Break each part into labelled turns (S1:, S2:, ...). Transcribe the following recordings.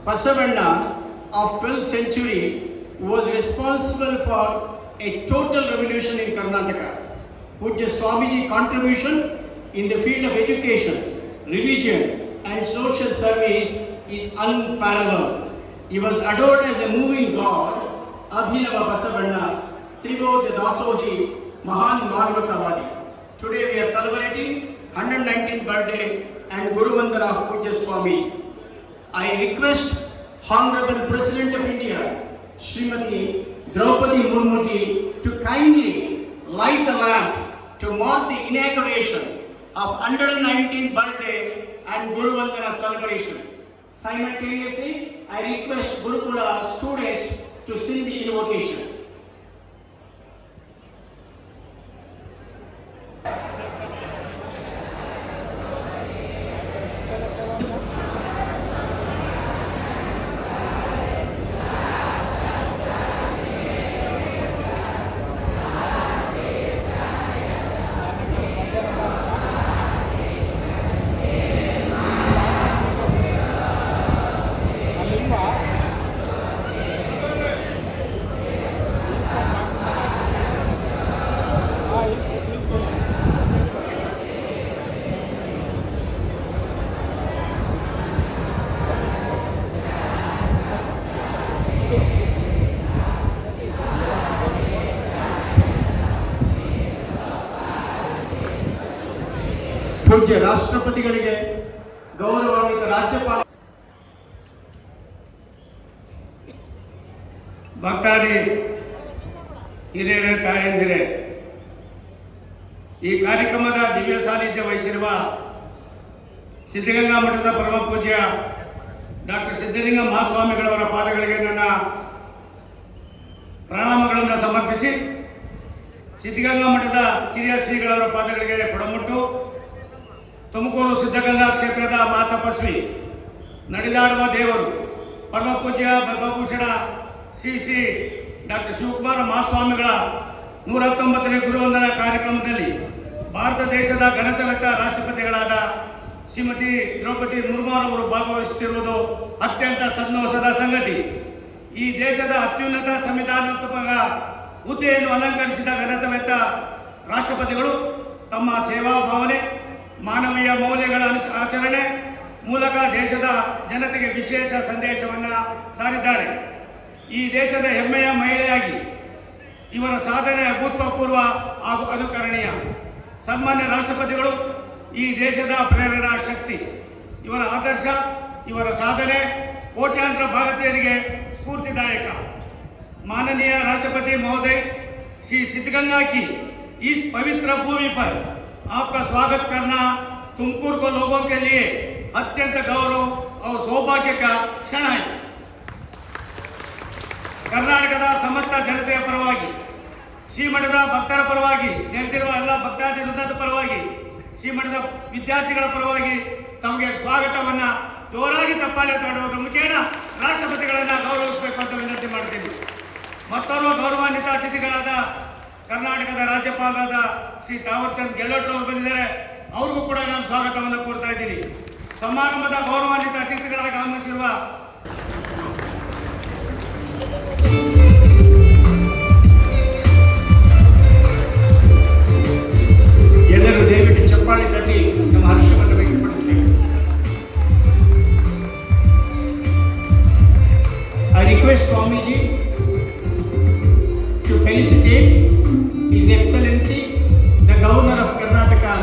S1: Basavanna of 12th century was responsible for a total revolution in Karnataka. Pujya Swamiji contribution in the field of education, religion and social service is unparalleled. He was adored as a moving god, Abhinava Basavanna, Tribodha Dasoji, Mahan Marvatavadi. Today we are celebrating 119th birthday and Guru Vandana of Pujya Swami. I request Honorable President of India, Srimati Draupadi Murmu to kindly light the lamp to mark the inauguration of 119th birthday and Guru Vandana celebration. Simultaneously, I request Gurukula students to sing the invocation. ಪೂಜ್ಯ ರಾಷ್ಟ್ರಪತಿಗಳಿಗೆ, ಗೌರವಾನ್ವಿತ ರಾಜ್ಯಪಾಲ, ಭಕ್ತಾದಿ ಹಿರಿಯರೇ, ತಾಯಂದಿರೇ, ಈ ಕಾರ್ಯಕ್ರಮದ ದಿವ್ಯ ಸಾನ್ನಿಧ್ಯ ವಹಿಸಿರುವ ಸಿದ್ಧಗಂಗಾ ಮಠದ ಪರಮ ಪೂಜ್ಯ ಡಾಕ್ಟರ್ ಸಿದ್ಧಲಿಂಗ ಮಹಾಸ್ವಾಮಿಗಳವರ ಪಾದಗಳಿಗೆ ನನ್ನ ಪ್ರಣಾಮಗಳನ್ನು ಸಮರ್ಪಿಸಿ, ಸಿದ್ಧಗಂಗಾ ಮಠದ ಕಿರಿಯ ಶ್ರೀಗಳವರ ಪಾದಗಳಿಗೆ ಬುಡಮುಟ್ಟು, ತುಮಕೂರು ಸಿದ್ಧಗಂಗಾ ಕ್ಷೇತ್ರದ ಮಾತಪಸ್ವಿ, ನಡೆದಾಡುವ ದೇವರು, ಪರಮ ಪೂಜ್ಯ ಪದ್ಮಭೂಷಣ ಶ್ರೀ ಡಾಕ್ಟರ್ ಶಿವಕುಮಾರ ಮಹಾಸ್ವಾಮಿಗಳ 119ನೇ ಗುರುವಂದನಾ ಕಾರ್ಯಕ್ರಮದಲ್ಲಿ ಭಾರತ ದೇಶದ ಘನತೆವೆತ್ತ ರಾಷ್ಟ್ರಪತಿಗಳಾದ ಶ್ರೀಮತಿ ದ್ರೌಪದಿ ಮುರ್ಮುರವರು ಭಾಗವಹಿಸುತ್ತಿರುವುದು ಅತ್ಯಂತ ಸಂತೋಷದ ಸಂಗತಿ. ಈ ದೇಶದ ಅತ್ಯುನ್ನತ ಸಂವಿಧಾನಾತ್ಮಕ ಹುದ್ದೆಯನ್ನು ಅಲಂಕರಿಸಿದ ಘನತೆವೆತ್ತ ರಾಷ್ಟ್ರಪತಿಗಳು ತಮ್ಮ ಸೇವಾ ಭಾವನೆ, ಮಾನವೀಯ ಮೌಲ್ಯಗಳ ಆಚರಣೆ ಮೂಲಕ ದೇಶದ ಜನತೆಗೆ ವಿಶೇಷ ಸಂದೇಶವನ್ನು ಸಾರಿದ್ದಾರೆ. ಈ ದೇಶದ ಹೆಮ್ಮೆಯ ಮಹಿಳೆಯಾಗಿ ಇವರ ಸಾಧನೆ ಅಭೂತಪೂರ್ವ ಹಾಗೂ ಅನುಕರಣೀಯ. ಸನ್ಮಾನ್ಯ ರಾಷ್ಟ್ರಪತಿಗಳು ಈ ದೇಶದ ಪ್ರೇರಣಾ ಶಕ್ತಿ. ಇವರ ಆದರ್ಶ, ಇವರ ಸಾಧನೆ ಕೋಟ್ಯಾಂತರ ಭಾರತೀಯರಿಗೆ ಸ್ಫೂರ್ತಿದಾಯಕ. माननीय राष्ट्रपति महोदय श्री सिद्धगंगा की इस पवित्र भूमि पर आपका स्वागत करना तुमकुर को लोगों के लिए अत्यंत गौरव और सौभाग्य का क्षण है. ಕರ್ನಾಟಕದ ಸಮಸ್ತ ಜನತೆಯ ಪರವಾಗಿ, ಶ್ರೀಮಠದ ಭಕ್ತರ ಪರವಾಗಿ, ನೆರೆದಿರುವ ಎಲ್ಲ ಭಕ್ತಾದಿ ವೃಂದದ ಪರವಾಗಿ, ಶ್ರೀಮಠದ ವಿದ್ಯಾರ್ಥಿಗಳ ಪರವಾಗಿ ತಮಗೆ ಸ್ವಾಗತವನ್ನು ಜೋರಾಗಿ ಚಪ್ಪಾಳೆ ತಟ್ಟುವುದರ ಮುಖೇನ ರಾಷ್ಟ್ರಪತಿಗಳನ್ನು ಗೌರವಿಸಬೇಕು ಅಂತ ವಿನಂತಿ ಮಾಡ್ತೀನಿ. ಮತ್ತೋರ್ವ ಗೌರವಾನ್ವಿತ ಅತಿಥಿಗಳಾದ ಕರ್ನಾಟಕದ ರಾಜ್ಯಪಾಲರಾದ ಶ್ರೀ ತಾವರ್ಚಂದ್ ಗೆಹ್ಲೋಟ್ ಅವರು ಬಂದಿದ್ದಾರೆ. ಅವ್ರಿಗೂ ಕೂಡ ನಾನು ಸ್ವಾಗತವನ್ನು ಕೋರ್ತಾ ಇದ್ದೀನಿ. ಸಮಾರಂಭದ ಗೌರವಾನ್ವಿತ ಅತಿಥಿಗಳಾಗಿ ಆಗಮಿಸಿರುವ ಎಲ್ಲರೂ ದಯವಿಟ್ಟು ಚಪ್ಪಾಳೆ ತಟ್ಟಿ ನಮ್ಮ ಹರ್ಷವನ್ನು ವ್ಯಕ್ತಪಡಿಸಬೇಕು. I request Swamiji to felicitate His Excellency the Governor of Karnataka,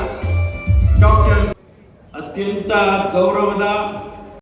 S1: Dr.
S2: ಅತ್ಯಂತ ಗೌರವದ